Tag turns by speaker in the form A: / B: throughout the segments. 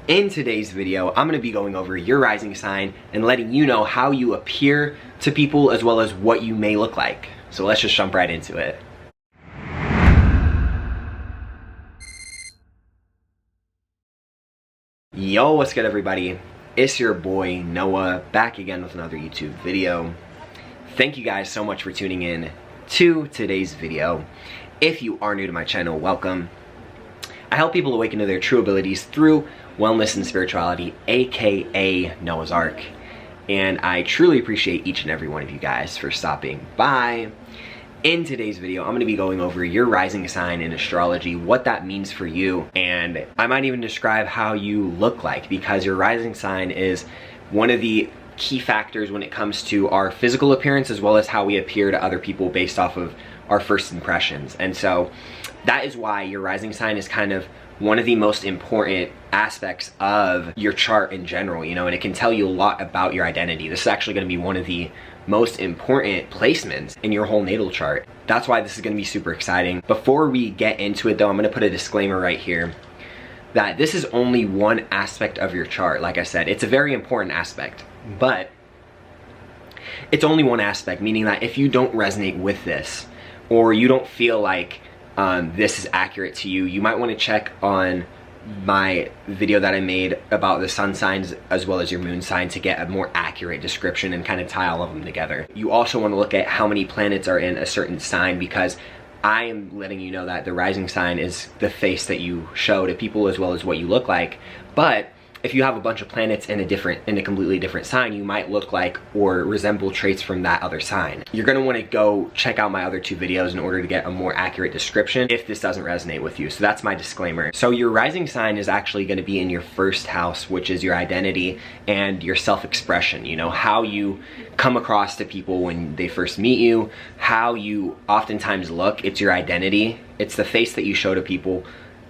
A: In today's video, I'm going to be going over your rising sign and letting you know how you appear to people as well as what you may look like. So let's just jump right into it. Yo, what's good everybody? It's your boy Noah back again with another YouTube video. Thank you guys so much for tuning in to today's video. If you are new to my channel, welcome. I help people awaken to their true abilities through wellness and spirituality, aka Noah's Ark. And I truly appreciate each and every one of you guys for stopping by. In today's video, I'm going to be going over your rising sign in astrology, what that means for you, and I might even describe how you look like, because your rising sign is one of the key factors when it comes to our physical appearance as well as how we appear to other people based off of our first impressions. And so that is why your rising sign is kind of one of the most important aspects of your chart in general, you know, and it can tell you a lot about your identity. This is actually going to be one of the most important placements in your whole natal chart. That's why this is going to be super exciting. Before we get into it though, I'm going to put a disclaimer right here that this is only one aspect of your chart. Like I said, it's a very important aspect, but it's only one aspect, meaning that if you don't resonate with this or you don't feel like this is accurate to you, you might want to check on my video that I made about the sun signs as well as your moon sign to get a more accurate description and kind of tie all of them together. You also want to look at how many planets are in a certain sign, because I am letting you know that the rising sign is the face that you show to people as well as what you look like. But if you have a bunch of planets in a completely different sign, you might look like or resemble traits from that other sign. You're going to want to go check out my other two videos in order to get a more accurate description if this doesn't resonate with you. So that's my disclaimer. So your rising sign is actually going to be in your first house, which is your identity and your self-expression. You know, how you come across to people when they first meet you, how you oftentimes look. It's your identity. It's the face that you show to people,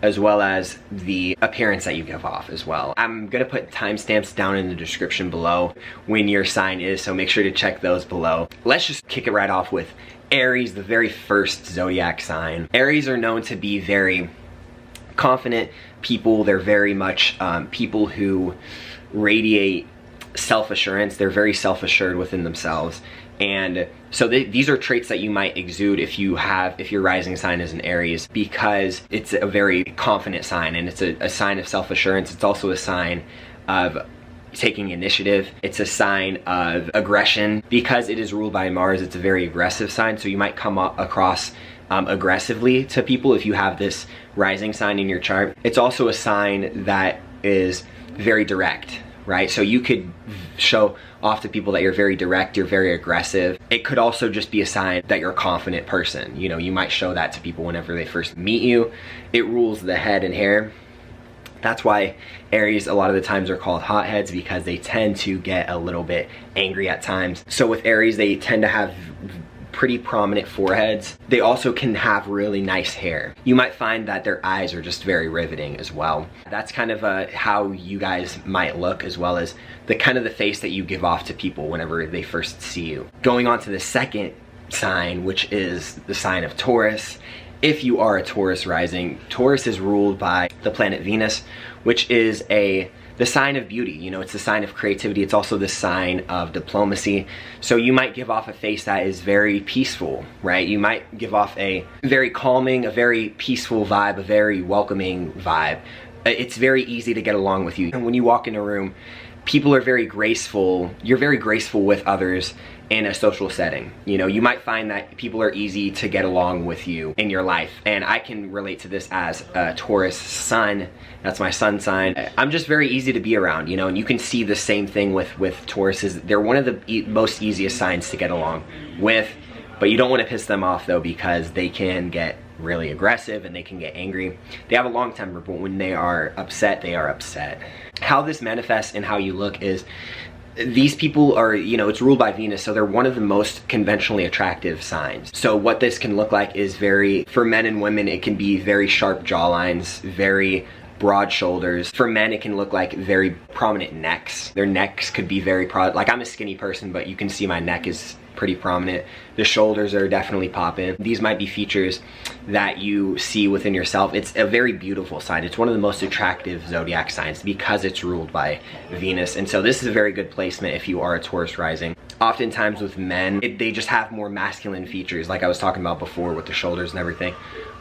A: as well as the appearance that you give off as well. I'm gonna put timestamps down in the description below when your sign is, so make sure to check those below. Let's just kick it right off with Aries, the very first zodiac sign. Aries are known to be very confident people. They're very much people who radiate self-assurance. They're very self-assured within themselves. And so these are traits that you might exude if your rising sign is an Aries, because it's a very confident sign and it's a sign of self-assurance. It's also a sign of taking initiative. It's a sign of aggression. Because it is ruled by Mars, it's a very aggressive sign, so you might come across aggressively to people if you have this rising sign in your chart. It's also a sign that is very direct, right? So you could show off to people that you're very direct, you're very aggressive. It could also just be a sign that you're a confident person. You know, you might show that to people whenever they first meet you. It rules the head and hair. That's why Aries a lot of the times are called hotheads, because they tend to get a little bit angry at times. So with Aries, they tend to have pretty prominent foreheads. They also can have really nice hair. You might find that their eyes are just very riveting as well. That's kind of how you guys might look, as well as the kind of the face that you give off to people whenever they first see you. Going on to the second sign, which is the sign of Taurus. If you are a Taurus rising, Taurus is ruled by the planet Venus, which is the sign of beauty. You know, it's the sign of creativity. It's also the sign of diplomacy. So you might give off a face that is very peaceful, right? You might give off a very calming, a very peaceful vibe, a very welcoming vibe. It's very easy to get along with you. And when you walk in a room, people are very graceful. You're very graceful with others in a social setting. You know, you might find that people are easy to get along with you in your life. And I can relate to this as a Taurus sun. That's my sun sign. I'm just very easy to be around, you know, and you can see the same thing with Tauruses. They're one of the most easiest signs to get along with, but you don't want to piss them off though, because they can get really aggressive and they can get angry. They have a long temper, but when they are upset, they are upset. How this manifests in how you look is, these people are, you know, it's ruled by Venus, so they're one of the most conventionally attractive signs. So what this can look like is for men and women, it can be very sharp jawlines, very broad shoulders. For men, it can look like very prominent necks. Their necks could be very like I'm a skinny person, but you can see my neck is pretty prominent. The shoulders are definitely popping. These might be features that you see within yourself. It's a very beautiful sign. It's one of the most attractive zodiac signs because it's ruled by Venus. And so this is a very good placement if you are a Taurus rising. Oftentimes with men, they just have more masculine features, like I was talking about before with the shoulders and everything.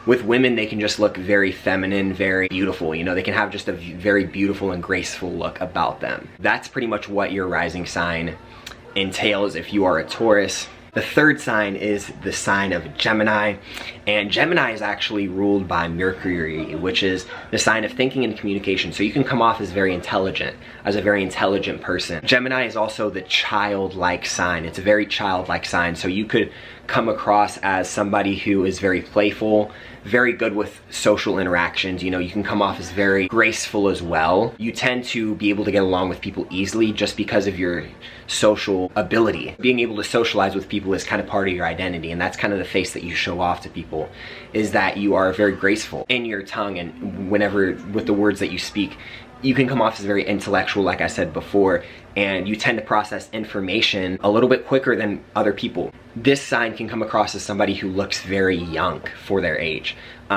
A: With women, they can just look very feminine, very beautiful. You know, they can have just a very beautiful and graceful look about them. That's pretty much what your rising sign entails if you are a Taurus. The third sign is the sign of Gemini, and Gemini is actually ruled by Mercury, which is the sign of thinking and communication. So you can come off as very intelligent, as a very intelligent person. Gemini is also the childlike sign. It's a very childlike sign. So you could come across as somebody who is very playful, very good with social interactions. You know, you can come off as very graceful as well. You tend to be able to get along with people easily just because of your social ability. Being able to socialize with people is kind of part of your identity, and that's kind of the face that you show off to people, is that you are very graceful in your tongue and whenever with the words that you speak. You can come off as very intellectual, like I said before, and you tend to process information a little bit quicker than other people. This sign can come across as somebody who looks very young for their age,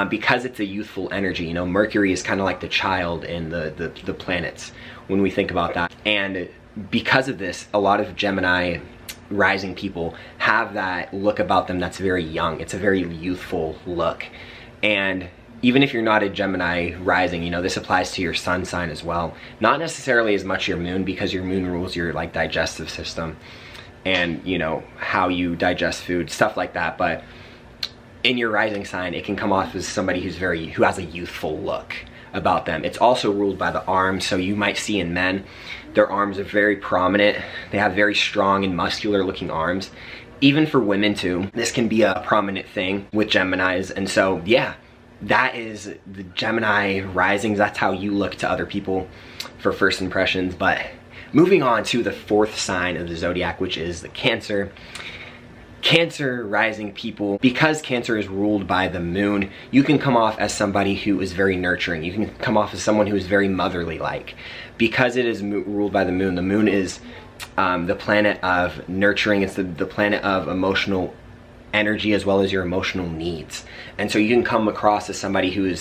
A: because it's a youthful energy. You know, Mercury is kind of like the child in the planets when we think about that. And because of this, a lot of Gemini rising people have that look about them that's very young. It's a very youthful look. And even if you're not a Gemini rising, you know, this applies to your sun sign as well. Not necessarily as much your moon, because your moon rules your like digestive system and, you know, how you digest food, stuff like that. But in your rising sign, it can come off as somebody who has a youthful look about them. It's also ruled by the arms. So you might see in men, their arms are very prominent. They have very strong and muscular looking arms. Even for women too, this can be a prominent thing with Geminis. And so, yeah, that is the Gemini risings. That's how you look to other people for first impressions. But moving on to the fourth sign of the zodiac, which is the Cancer. Cancer rising people, because Cancer is ruled by the moon, you can come off as somebody who is very nurturing. You can come off as someone who is very motherly-like. Because it is ruled by the moon is the planet of nurturing. It's the planet of emotional energy as well as your emotional needs. And so you can come across as somebody who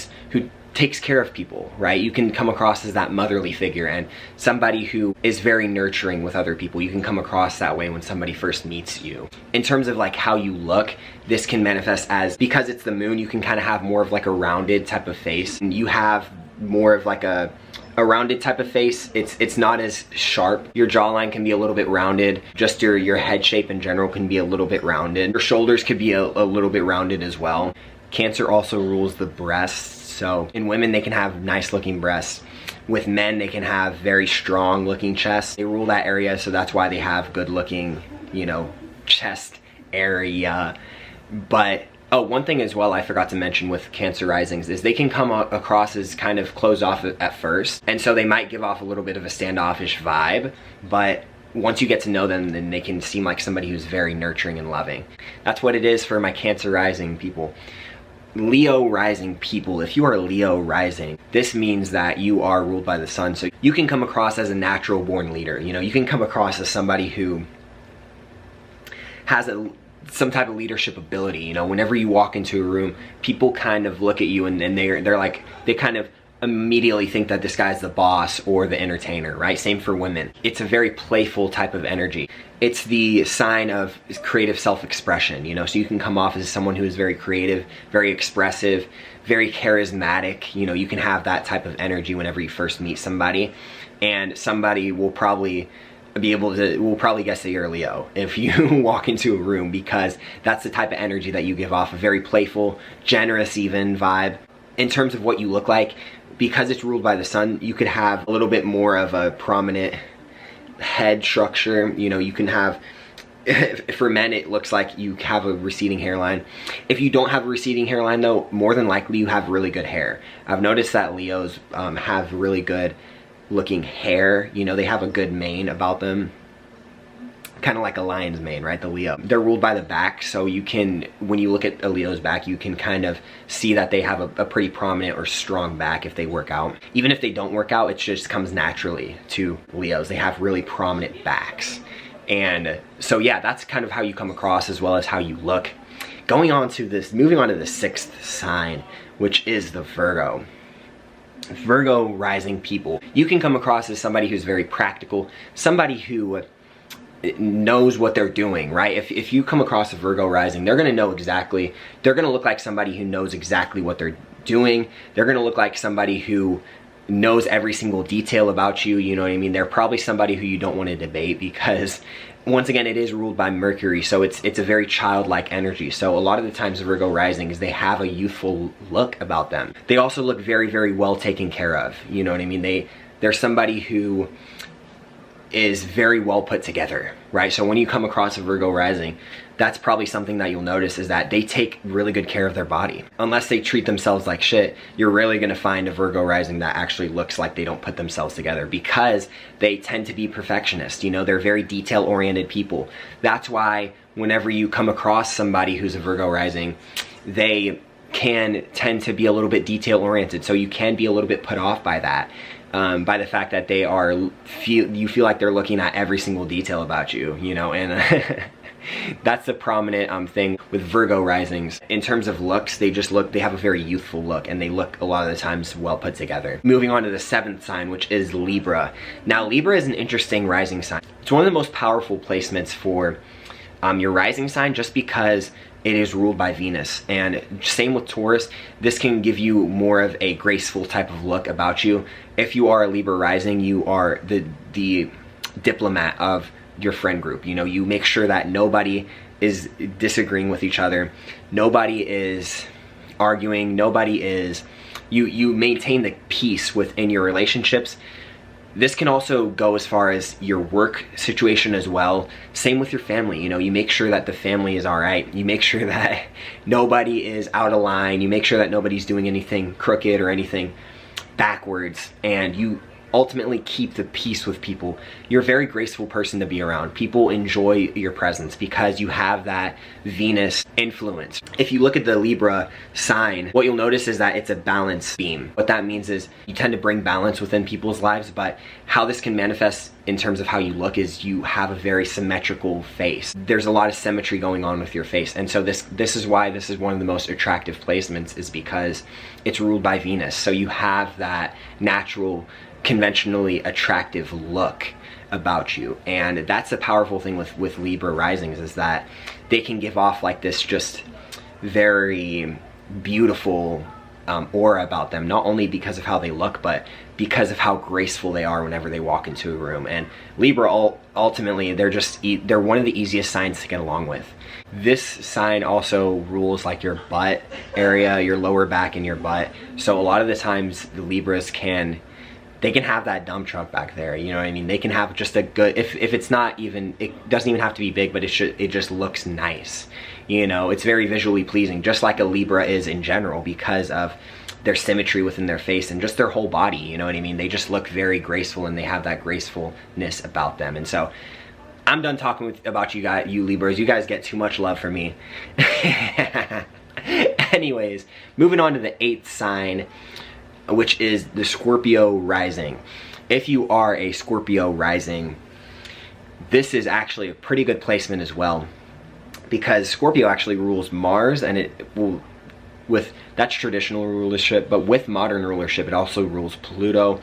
A: takes care of people, right? You can come across as that motherly figure and somebody who is very nurturing with other people. You can come across that way when somebody first meets you. In terms of like how you look, this can manifest as, because it's the moon, you can kind of have more of like a rounded type of face. And you have more of like a rounded type of face. It's not as sharp. Your jawline can be a little bit rounded. Just your head shape in general can be a little bit rounded. Your shoulders could be a little bit rounded as well. Cancer also rules the breasts. So in women, they can have nice looking breasts. With men, they can have very strong looking chests. They rule that area, so that's why they have good looking, you know, chest area. But oh, one thing as well I forgot to mention with Cancer risings is they can come across as kind of closed off at first. And so they might give off a little bit of a standoffish vibe, but once you get to know them, then they can seem like somebody who's very nurturing and loving. That's what it is for my Cancer rising people. Leo rising people, if you are Leo rising, this means that you are ruled by the sun. So you can come across as a natural born leader. You know, you can come across as somebody who has some type of leadership ability. You know, whenever you walk into a room, people kind of look at you and they're like, they kind of immediately think that this guy's the boss or the entertainer, right? Same for women. It's a very playful type of energy. It's the sign of creative self-expression, you know, so you can come off as someone who is very creative, very expressive, very charismatic. You know, you can have that type of energy whenever you first meet somebody, and somebody will probably guess that you're a Leo if you walk into a room, because that's the type of energy that you give off, a very playful, generous even vibe. In terms of what you look like, because it's ruled by the sun, you could have a little bit more of a prominent head structure. You know, you can have, for men, it looks like you have a receding hairline. If you don't have a receding hairline though, more than likely you have really good hair. I've noticed that Leos have really good looking hair. You know, they have a good mane about them. Kind of like a lion's mane, right? The Leo. They're ruled by the back, so you can, when you look at a Leo's back, you can kind of see that they have a pretty prominent or strong back if they work out. Even if they don't work out, it just comes naturally to Leos. They have really prominent backs. And so yeah, that's kind of how you come across as well as how you look. Moving on to the 6th sign, which is the Virgo. Virgo rising people. You can come across as somebody who's very practical, somebody who knows what they're doing, right? If you come across a Virgo rising, they're gonna know exactly, they're gonna look like somebody who knows exactly what they're doing. They're gonna look like somebody who knows every single detail about you, you know what I mean? They're probably somebody who you don't want to debate because, once again, it is ruled by Mercury, so it's a very childlike energy. So a lot of the times Virgo risings, they have a youthful look about them. They also look very, very well taken care of, you know what I mean? They're somebody who is very well put together, right? So when you come across a Virgo rising, that's probably something that you'll notice, is that they take really good care of their body. Unless they treat themselves like shit, you're rarely gonna find a Virgo rising that actually looks like they don't put themselves together, because they tend to be perfectionists, you know, they're very detail-oriented people. That's why whenever you come across somebody who's a Virgo rising, they can tend to be a little bit detail-oriented, so you can be a little bit put off by that. By the fact that they are, you feel like they're looking at every single detail about you, you know, and that's the prominent thing with Virgo risings. In terms of looks, they have a very youthful look, and they look a lot of the times well put together. Moving on to the 7th sign, which is Libra. Now, Libra is an interesting rising sign. It's one of the most powerful placements for your rising sign, just because it is ruled by Venus. And same with Taurus, this can give you more of a graceful type of look about you. If you are a Libra rising, you are the diplomat of your friend group. You know, you make sure that nobody is disagreeing with each other, nobody is arguing, nobody is, you maintain the peace within your relationships. This can also go as far as your work situation as well. Same with your family, you know, you make sure that the family is all right. You make sure that nobody is out of line. You make sure that nobody's doing anything crooked or anything backwards, and you ultimately keep the peace with people. You're a very graceful person to be around. People enjoy your presence because you have that Venus influence. If you look at the Libra sign, what you'll notice is that it's a balance beam. What that means is you tend to bring balance within people's lives, but how this can manifest in terms of how you look is you have a very symmetrical face. There's a lot of symmetry going on with your face, and so this is why this is one of the most attractive placements, is because it's ruled by Venus. So you have that natural, conventionally attractive look about you, and that's the powerful thing with Libra risings, is that they can give off like this just very beautiful aura about them, not only because of how they look, but because of how graceful they are whenever they walk into a room. And Libra, ultimately, they're one of the easiest signs to get along with. This sign also rules like your butt area, your lower back and your butt. So a lot of the times the Libras can have that dump truck back there, you know what I mean? They can have just a good, if it's not even, it doesn't even have to be big, but it just looks nice. You know, it's very visually pleasing, just like a Libra is in general, because of their symmetry within their face and just their whole body, you know what I mean? They just look very graceful, and they have that gracefulness about them. And so I'm done talking about you guys, you Libras. You guys get too much love from me. Anyways, moving on to the 8th sign, which is the Scorpio rising. If you are a Scorpio rising, this is actually a pretty good placement as well, because Scorpio actually rules Mars, and it will, that's traditional rulership, but with modern rulership, it also rules Pluto.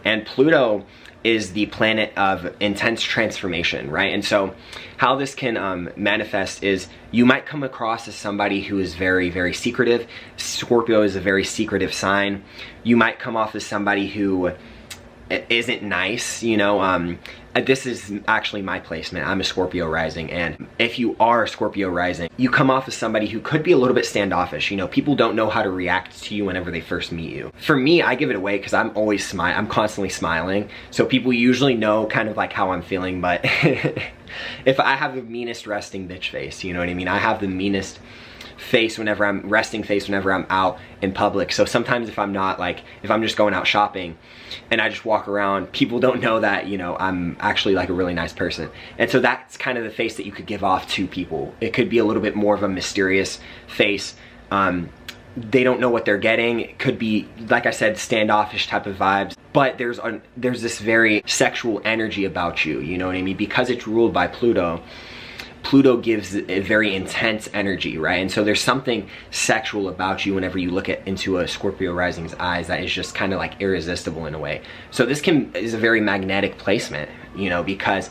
A: And Pluto is the planet of intense transformation, right? And so how this can manifest is you might come across as somebody who is very, very secretive. Scorpio is a very secretive sign. You might come off as somebody who isn't nice, you know. This is actually my placement. I'm a Scorpio rising, and if you are a Scorpio rising, you come off as somebody who could be a little bit standoffish. You know, people don't know how to react to you whenever they first meet you. For me, I give it away because I'm constantly smiling, so people usually know kind of like how I'm feeling. But if I have the meanest resting bitch face, you know what I mean? I have the meanest face whenever I'm out in public. So sometimes if I'm just going out shopping and I just walk around, people don't know that, you know, I'm actually like a really nice person. And so that's kind of the face that you could give off to people. It could be a little bit more of a mysterious face. they don't know what they're getting. It could be, like I said, standoffish type of vibes. But there's this very sexual energy about you, you know what I mean? Because it's ruled by Pluto. Pluto gives a very intense energy, right? And so there's something sexual about you whenever you look into a Scorpio rising's eyes that is just kind of like irresistible in a way. So this is a very magnetic placement, you know, because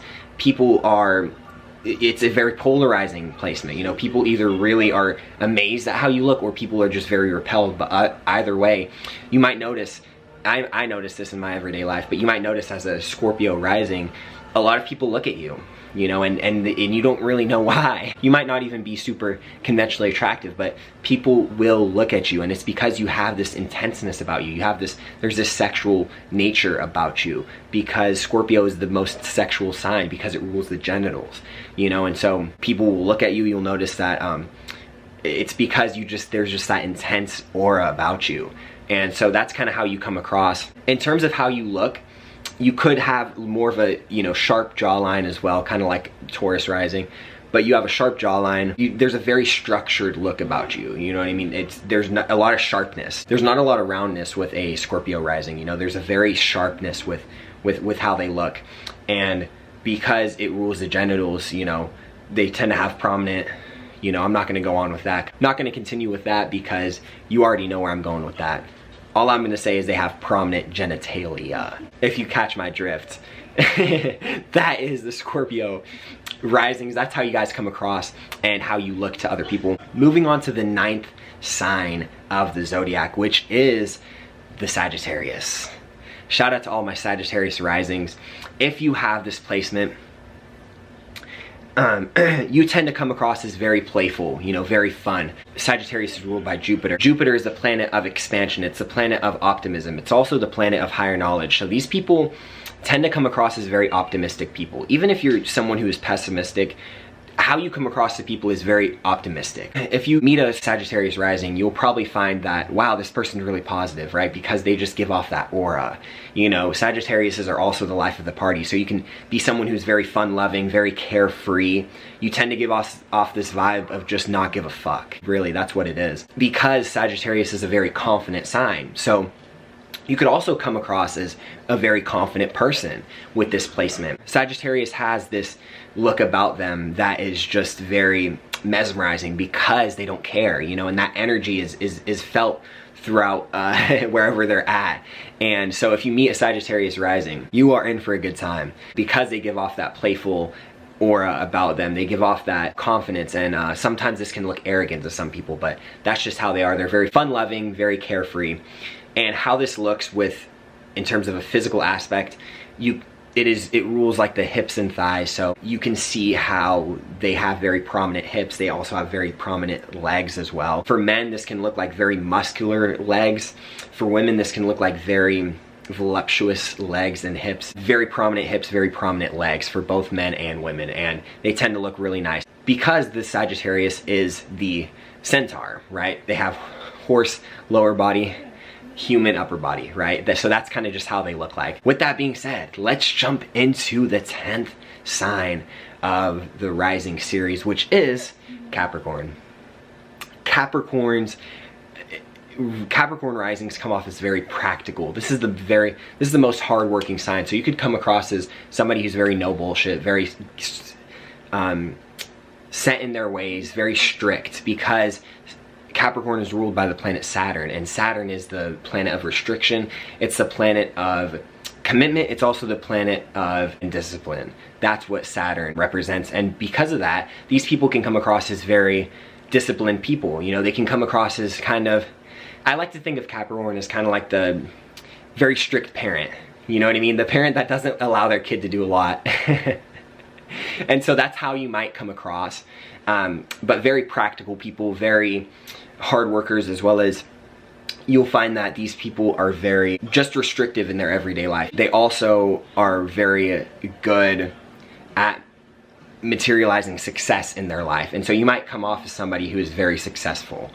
A: it's a very polarizing placement. You know, people either really are amazed at how you look, or people are just very repelled. But either way, you might notice, I notice this in my everyday life, but you might notice as a Scorpio rising, a lot of people look at you, you know, and you don't really know why. You might not even be super conventionally attractive, but people will look at you, and it's because you have this intenseness about you. There's this sexual nature about you, because Scorpio is the most sexual sign because it rules the genitals, you know, and so people will look at you. You'll notice that it's because there's just that intense aura about you. And so that's kind of how you come across. In terms of how you look, you could have more of a, you know, sharp jawline as well, kind of like Taurus rising, but you have a sharp jawline. There's a very structured look about you, you know what I mean? There's not a lot of sharpness. There's not a lot of roundness with a Scorpio rising, you know, there's a very sharpness with how they look. And because it rules the genitals, you know, they tend to have prominent, you know, I'm not going to go on with that. I'm not going to continue with that because you already know where I'm going with that. All I'm gonna say is they have prominent genitalia, if you catch my drift. That is the Scorpio risings. That's how you guys come across and how you look to other people. Moving on to the 9th sign of the zodiac, which is the Sagittarius. Shout out to all my Sagittarius risings. If you have this placement, you tend to come across as very playful, you know, very fun. Sagittarius is ruled by Jupiter. Jupiter is the planet of expansion. It's the planet of optimism. It's also the planet of higher knowledge. So these people tend to come across as very optimistic people. Even if you're someone who is pessimistic, how you come across to people is very optimistic. If you meet a Sagittarius rising, you'll probably find that, wow, this person's really positive, right? Because they just give off that aura. You know, Sagittariuses are also the life of the party. So you can be someone who's very fun-loving, very carefree. You tend to give off this vibe of just not give a fuck. Really, that's what it is. Because Sagittarius is a very confident sign. So you could also come across as a very confident person with this placement. Sagittarius has this look about them that is just very mesmerizing because they don't care, you know, and that energy is felt throughout wherever they're at. And so if you meet a Sagittarius rising, you are in for a good time because they give off that playful aura about them. They give off that confidence, and sometimes this can look arrogant to some people, but that's just how they are. They're very fun-loving, very carefree. And how this looks in terms of a physical aspect, it rules like the hips and thighs. So you can see how they have very prominent hips. They also have very prominent legs as well. For men, this can look like very muscular legs. For women, this can look like very voluptuous legs and hips. Very prominent hips, very prominent legs for both men and women. And they tend to look really nice. Because the Sagittarius is the centaur, right? They have horse lower body, human upper body, right? So that's kind of just how they look like. With that being said, let's jump into the 10th sign of the rising series, which is Capricorn. Capricorn risings come off as very practical. This is the most hardworking sign. So you could come across as somebody who's very no bullshit, very set in their ways, very strict, because Capricorn is ruled by the planet Saturn, and Saturn is the planet of restriction. It's the planet of commitment. It's also the planet of discipline. That's what Saturn represents. And because of that, these people can come across as very disciplined people. You know, they can come across as kind of, I like to think of Capricorn as kind of like the very strict parent. You know what I mean? The parent that doesn't allow their kid to do a lot. And so that's how you might come across. But very practical people, very hard workers, as well as you'll find that these people are very just restrictive in their everyday life. They also are very good at materializing success in their life. And so you might come off as somebody who is very successful,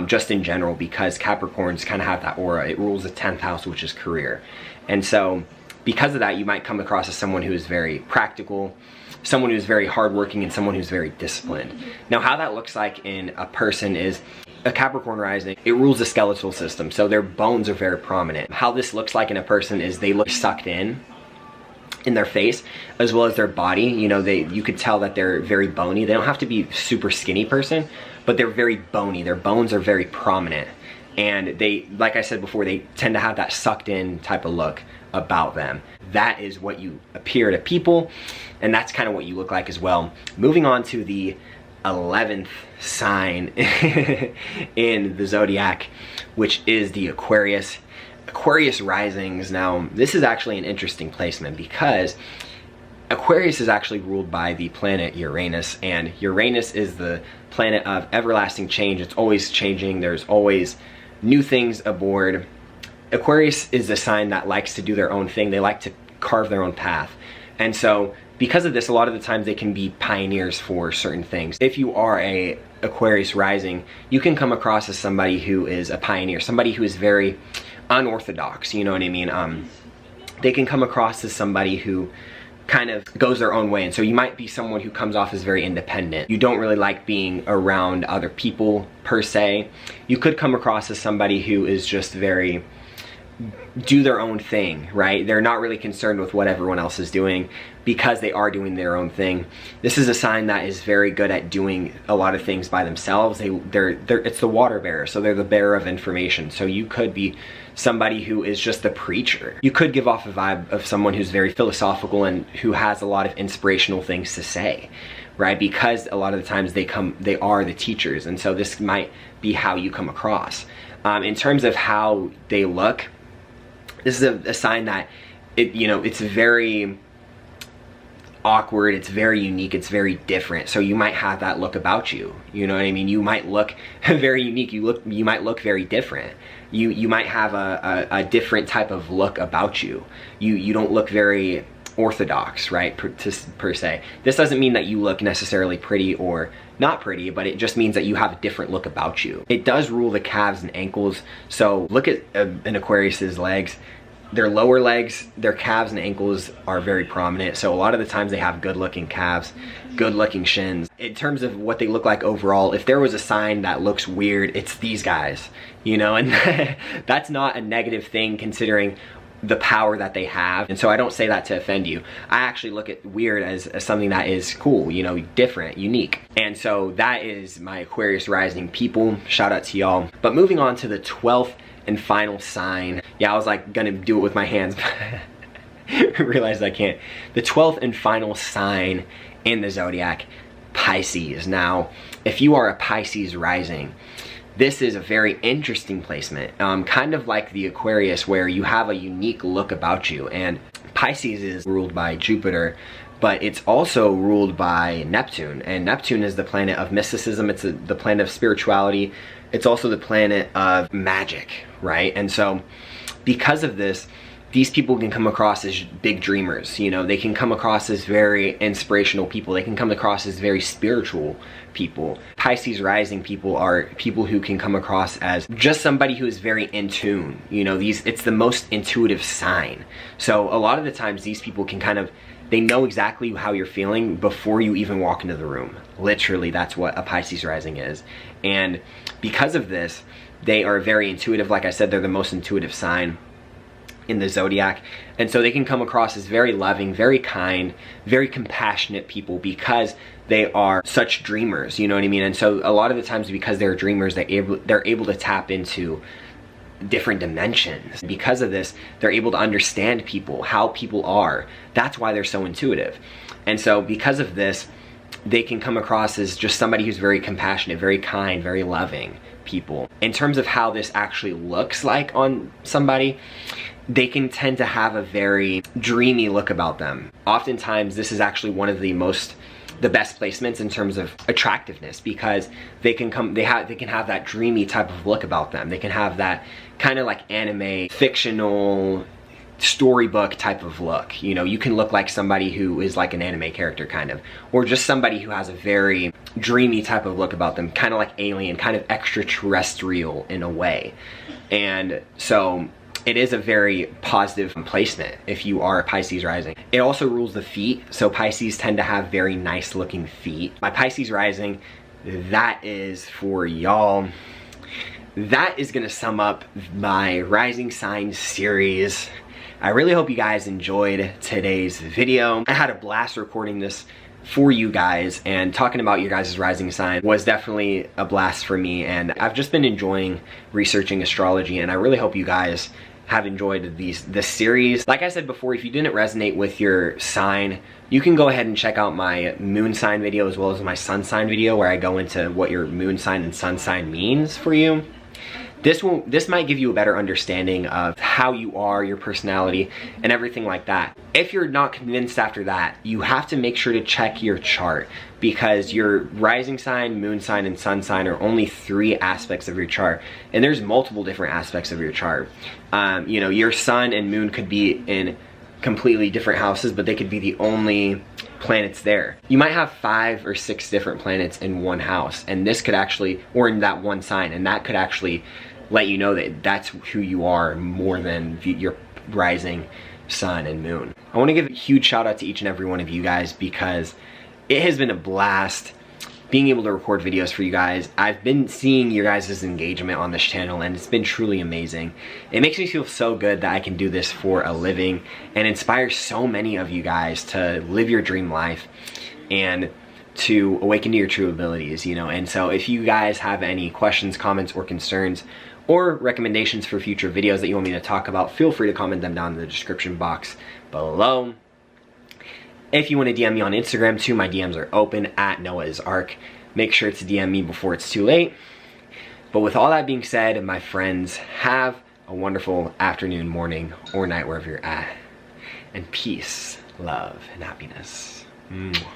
A: just in general, because Capricorns kind of have that aura. It rules the 10th house, which is career. And so because of that, you might come across as someone who is very practical, someone who's very hardworking, and someone who's very disciplined. Now, how that looks like in a person is a Capricorn rising, it rules the skeletal system, so their bones are very prominent. How this looks like in a person is they look sucked in their face as well as their body. You know, you could tell that they're very bony. They don't have to be super skinny person, but they're very bony. Their bones are very prominent, and they, like I said before, they tend to have that sucked in type of look about them. That is what you appear to people, and that's kind of what you look like as well. Moving on to the 11th sign in the zodiac, which is the Aquarius risings. Now, this is actually an interesting placement because Aquarius is actually ruled by the planet Uranus, and Uranus is the planet of everlasting change. It's always changing. There's always new things aboard. Aquarius is a sign that likes to do their own thing. They like to carve their own path. And so because of this, a lot of the times they can be pioneers for certain things. If you are a Aquarius rising, you can come across as somebody who is a pioneer, somebody who is very unorthodox, you know what I mean? They can come across as somebody who kind of goes their own way, and so you might be someone who comes off as very independent. You don't really like being around other people per se. You could come across as somebody who is just very do their own thing, right? They're not really concerned with what everyone else is doing because they are doing their own thing. This is a sign that is very good at doing a lot of things by themselves. It's the water bearer, so they're the bearer of information. So you could be somebody who is just the preacher. You could give off a vibe of someone who's very philosophical and who has a lot of inspirational things to say, right? Because a lot of the times they are the teachers, and so this might be how you come across. In terms of how they look, this is a sign that it's very awkward, it's very unique, it's very different. So you might have that look about you. You know what I mean? You might look very unique. You might look very different. You might have a different type of look about you. You don't look very orthodox, right? Per se. This doesn't mean that you look necessarily pretty or not pretty, but it just means that you have a different look about you. It does rule the calves and ankles. So look at an Aquarius's legs. Their lower legs, their calves and ankles are very prominent. So a lot of the times they have good looking calves, good looking shins. In terms of what they look like overall, if there was a sign that looks weird, it's these guys, you know, and that's not a negative thing considering the power that they have. And so I don't say that to offend you. I actually look at weird as something that is cool, you know, different, unique. And so that is my Aquarius rising people. Shout out to y'all. But moving on to the 12th and final sign. Yeah, I was like gonna do it with my hands, but I realized I can't. The 12th and final sign in the zodiac, Pisces. Now, if you are a Pisces rising, this is a very interesting placement, kind of like the Aquarius, where you have a unique look about you. And Pisces is ruled by Jupiter, but it's also ruled by Neptune. And Neptune is the planet of mysticism. It's the planet of spirituality. It's also the planet of magic, right? And so because of this, these people can come across as big dreamers. You know, they can come across as very inspirational people. They can come across as very spiritual people. Pisces rising people are people who can come across as just somebody who is very in tune. You know, it's the most intuitive sign. So a lot of the times these people can they know exactly how you're feeling before you even walk into the room. Literally, that's what a Pisces rising is. And because of this, they are very intuitive. Like I said, they're the most intuitive sign in the zodiac, and so they can come across as very loving, very kind, very compassionate people because they are such dreamers, you know what I mean? And so a lot of the times, because they're dreamers, they're able to tap into different dimensions. Because of this, they're able to understand people, how people are. That's why they're so intuitive. And so because of this, they can come across as just somebody who's very compassionate, very kind, very loving people. In terms of how this actually looks like on somebody, they can tend to have a very dreamy look about them. Oftentimes, this is actually one of the best placements in terms of attractiveness, because they can have that dreamy type of look about them. They can have that kind of like anime, fictional, storybook type of look. You know, you can look like somebody who is like an anime character kind of, or just somebody who has a very dreamy type of look about them, kind of like alien, kind of extraterrestrial in a way. And so it is a very positive placement if you are a Pisces rising. It also rules the feet, so Pisces tend to have very nice looking feet. My Pisces rising, that is for y'all. that is gonna sum up my rising sign series. I really hope you guys enjoyed today's video. I had a blast recording this for you guys, and talking about your guys' rising sign was definitely a blast for me, and I've just been enjoying researching astrology, and I really hope you guys have enjoyed this series. Like I said before, if you didn't resonate with your sign, you can go ahead and check out my moon sign video as well as my sun sign video, where I go into what your moon sign and sun sign means for you. This might give you a better understanding of how you are, your personality, and everything like that. If you're not convinced after that, you have to make sure to check your chart, because your rising sign, moon sign, and sun sign are only 3 aspects of your chart, and there's multiple different aspects of your chart. You know, your sun and moon could be in completely different houses, but they could be the only planets there. You might have 5 or 6 different planets in one house, and this could actually, or in that one sign, and that could actually let you know that that's who you are more than your rising sun and moon. I want to give a huge shout out to each and every one of you guys, because it has been a blast being able to record videos for you guys. I've been seeing your guys' engagement on this channel, and it's been truly amazing. It makes me feel so good that I can do this for a living and inspire so many of you guys to live your dream life and to awaken to your true abilities, you know. And so if you guys have any questions, comments, or concerns, or recommendations for future videos that you want me to talk about, feel free to comment them down in the description box below. If you want to DM me on Instagram too, my DMs are open at NoahIsArc. Make sure to DM me before it's too late. But with all that being said, my friends, have a wonderful afternoon, morning, or night wherever you're at. And peace, love, and happiness. Mwah.